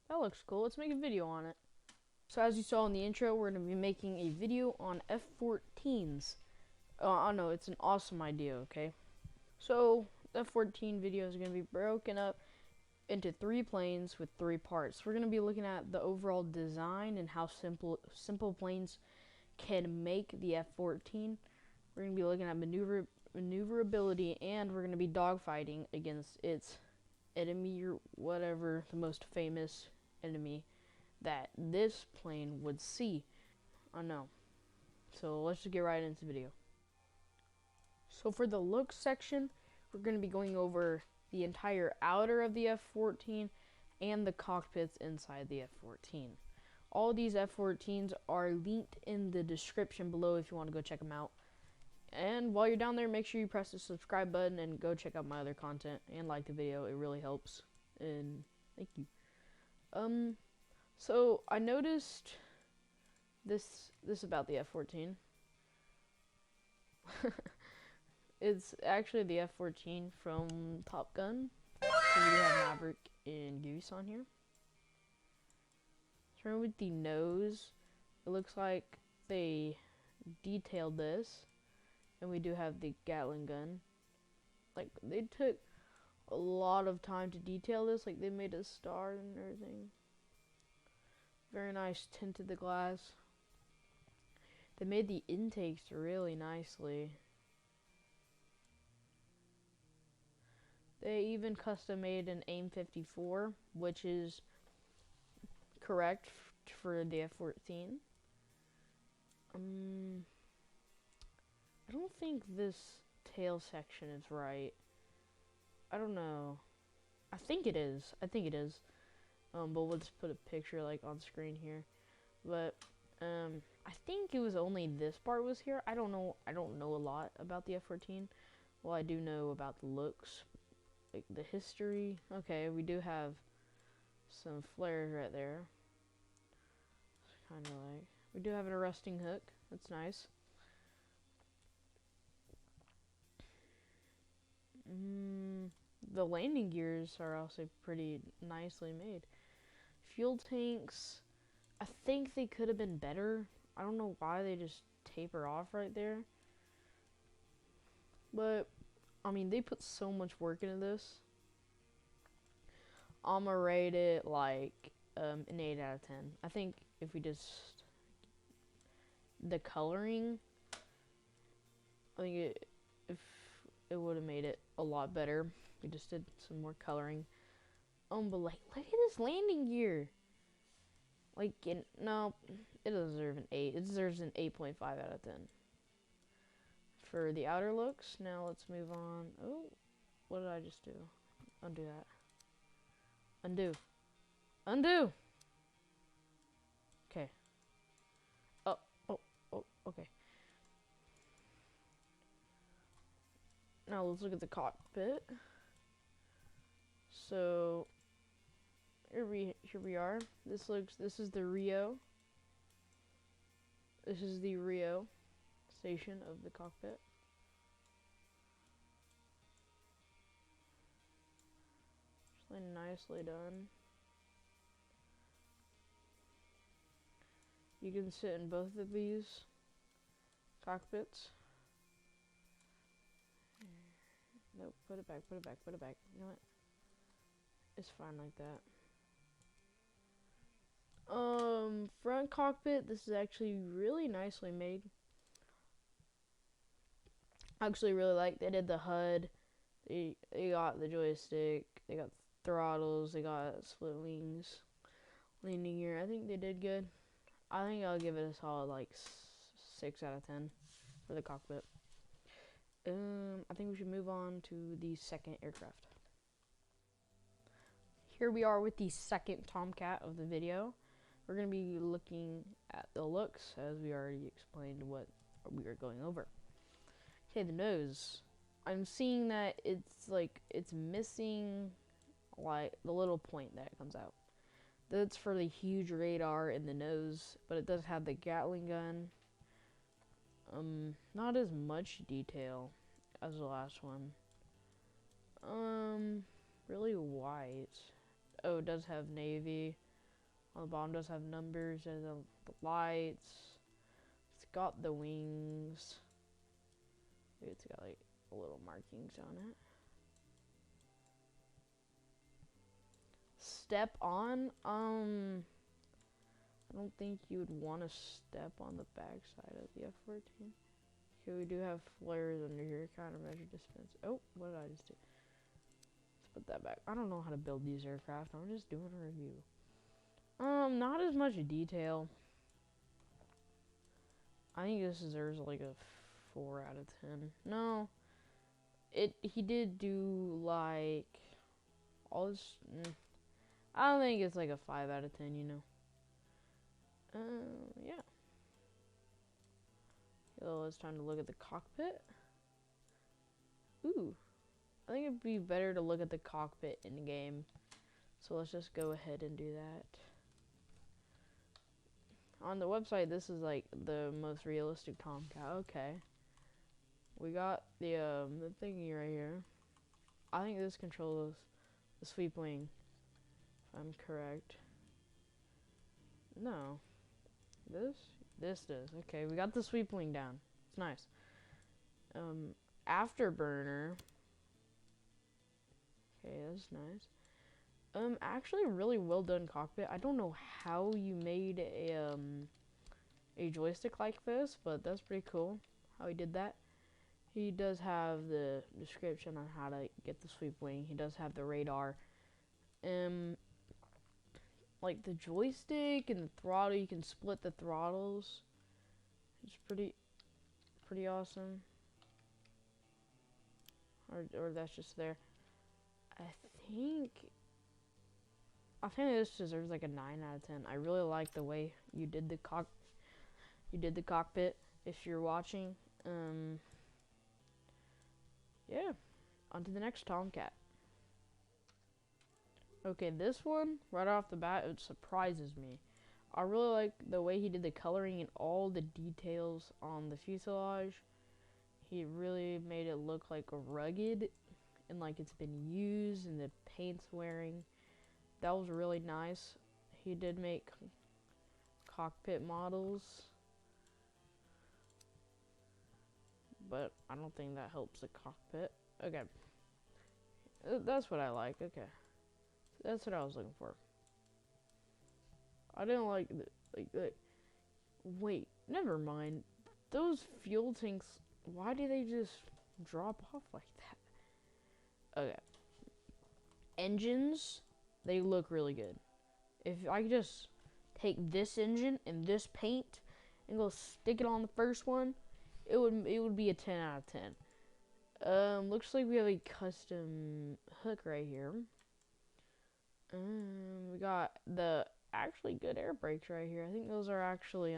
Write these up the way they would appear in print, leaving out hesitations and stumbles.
That looks cool. Let's make a video on it. So as you saw in the intro, we're going to be making a video on F-14s. I know, it's an awesome idea, okay? So, the F-14 video is going to be broken up into 3 planes with 3 parts. We're going to be looking at the overall design and how Simpleplanes can make the F-14. We're going to be looking at maneuverability, and we're going to be dogfighting against its enemy or whatever, the most famous enemy that this plane would see. I know. So let's just get right into the video. So for the look section, we're going to be going over the entire outer of the F-14 and the cockpits inside the F-14. All these F-14s are linked in the description below if you want to go check them out. And while you're down there, make sure you press the subscribe button and go check out my other content and like the video. It really helps. And thank you. So I noticed this about the F-14. It's actually the F-14 from Top Gun. So we have Maverick and Goose on here. Starting with the nose, it looks like they detailed this, and we do have the Gatling gun. Like, they took a lot of time to detail this. Like, they made a star and everything. Very nice tint to the glass. They made the intakes really nicely. They even custom made an AIM 54, which is correct for the F-14. I don't think this tail section is right. I don't know. I think it is. But we'll just put a picture like on screen here. But I think it was only this part was here. I don't know a lot about the F-14. Well, I do know about the looks, like the history. Okay, we do have some flares right there. Kind of like, we do have an arresting hook. That's nice. The landing gears are also pretty nicely made. Fuel tanks, I think they could have been better. I don't know why they just taper off right there. But, I mean, they put so much work into this. I'm gonna rate it like an 8 out of 10. I think if we just the coloring, I think if it would have made it a lot better. We just did some more coloring. But like, look at this landing gear. Like, no, it doesn't deserve an 8. It deserves an 8.5 out of 10. For the outer looks, now let's move on. Oh, what did I just do? Undo that. Undo. Undo! Okay. Oh, okay. Now let's look at the cockpit. So here we are. This is the Rio. This is the Rio station of the cockpit. It's really nicely done. You can sit in both of these cockpits. Nope, put it back. You know what? It's fine like that. Front cockpit, this is actually really nicely made. I actually really like they did the HUD. They got the joystick, they got throttles, they got split wings, landing gear. I think they did good. I think I'll give it a solid like 6 out of 10 for the cockpit. I think we should move on to the second aircraft. Here we are with the second Tomcat of the video. We're going to be looking at the looks, as we already explained what we are going over. Okay, the nose. I'm seeing that it's missing like the little point that comes out. That's for the huge radar in the nose, but it does have the Gatling gun. Not as much detail as the last one. Really white. Oh, it does have navy. On the bottom does have numbers and the lights. It's got the wings. It's got like little markings on it. Step on. I don't think you would want to step on the back side of the F-14. Okay, we do have flares under here, kind of measure distance. Oh, what did I just do? Let's put that back. I don't know how to build these aircraft. I'm just doing a review. Not as much detail. I think this deserves like a 4 out of 10. No, he did do like all this. I don't think it's like a 5 out of 10. You know. Yeah. So it's time to look at the cockpit. Ooh, I think it'd be better to look at the cockpit in the game. So let's just go ahead and do that. On the website, this is like the most realistic Tomcat. Okay. We got the thingy right here. I think this controls the sweep wing, if I'm correct. No. This does. Okay, we got the sweep wing down. It's nice. Afterburner. Okay, that's nice. Actually, really well done cockpit. I don't know how you made a joystick like this, but that's pretty cool how he did that. He does have the description on how to get the sweep wing. He does have the radar. Like the joystick and the throttle, you can split the throttles. It's pretty awesome. Or that's just there. I think this deserves like a 9 out of 10. I really like the way you did the cockpit. If you're watching, yeah. On to the next Tomcat. Okay, this one right off the bat, it surprises me. I really like the way he did the coloring and all the details on the fuselage. He really made it look like rugged and like it's been used and the paint's wearing. That was really nice. He did make cockpit models, but I don't think that helps the cockpit. Okay, that's what I like. Okay, that's what I was looking for. I didn't like wait, never mind. Those fuel tanks, why do they just drop off like that? Okay. Engines, they look really good. If I could just take this engine and this paint and go stick it on the first one, it would be a 10 out of 10. Looks like we have a custom hook right here. We got the actually good air brakes right here. I think those are actually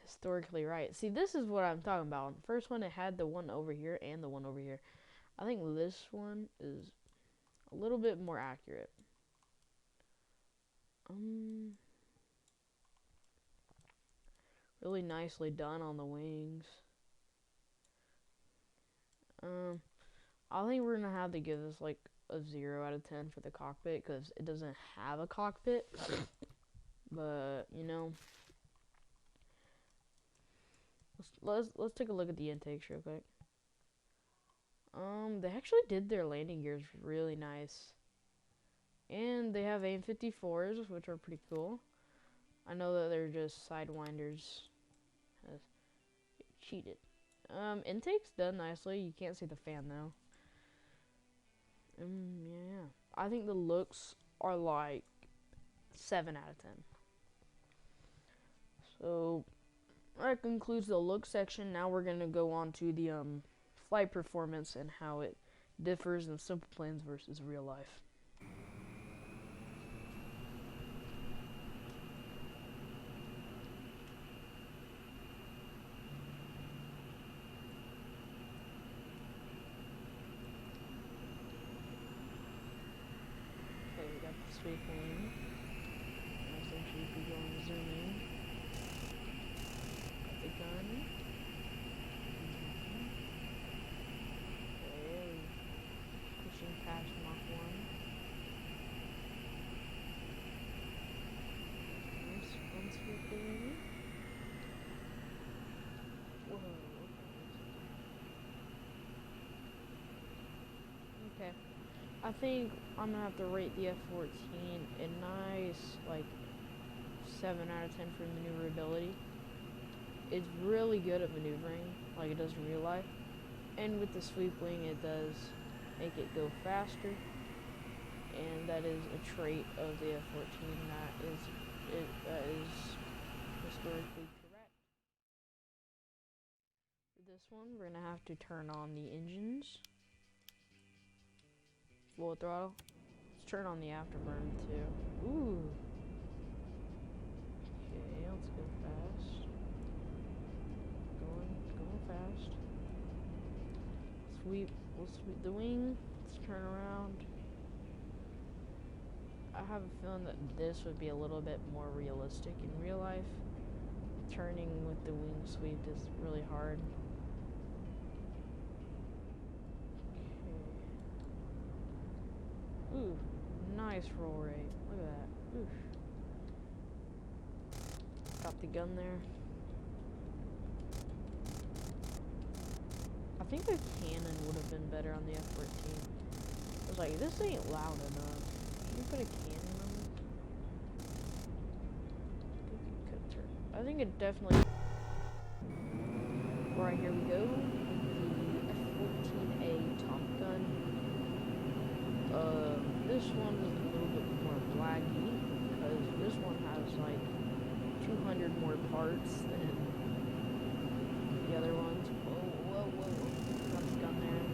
historically right. See, this is what I'm talking about. The first one, it had the one over here and the one over here. I think this one is a little bit more accurate. Really nicely done on the wings. I think we're gonna have to give this like a 0 out of 10 for the cockpit because it doesn't have a cockpit. But you know, let's take a look at the intakes real quick. They actually did their landing gears really nice, and they have AIM-54s, which are pretty cool. I know that they're just sidewinders. Cheated. Intake's done nicely. You can't see the fan though. Yeah. I think the looks are like 7 out of 10. So that concludes the look section. Now we're gonna go on to the flight performance and how it differs in Simpleplanes versus real life. Okay, we got the sweep wing. Essentially, if we go and zoom in, got the gun. Okay, pushing past Mach 1. I think I'm gonna have to rate the F-14 a nice, like, 7 out of 10 for maneuverability. It's really good at maneuvering, like it does in real life. And with the sweep wing, it does make it go faster. And that is a trait of the F-14 that is historically correct. For this one, we're gonna have to turn on the engines. Full throttle. Let's turn on the afterburner too. Ooh. Okay, let's go fast. Going fast. We'll sweep the wing. Let's turn around. I have a feeling that this would be a little bit more realistic in real life. Turning with the wing sweep is really hard. Okay. Ooh, nice roll rate. Look at that. Oof. Got the gun there. I think the cannon would have been better on the F-14. I was like, this ain't loud enough. Can you put a cannon on it? I think it definitely... Alright, here we go. The F-14A Top Gun. This one is a little bit more laggy, because this one has like 200 more parts than the other ones. Whoa. Got the gun there.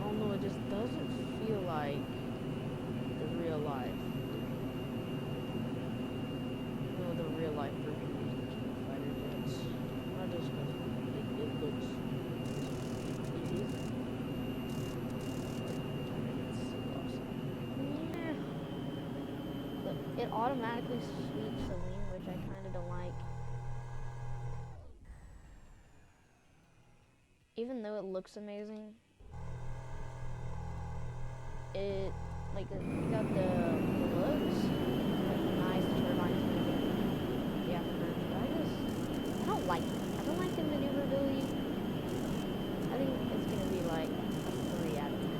Oh no, it just doesn't feel like the real life. No, the real life version of the fighter jets. Not just because it looks easy. Look, it automatically sweeps the wing, which I kind of don't like. Even though it looks amazing, it got the looks like nice turbines moving the afterburners, but I don't like it. I don't like the maneuverability. I think it's gonna be like a 3 out of 10.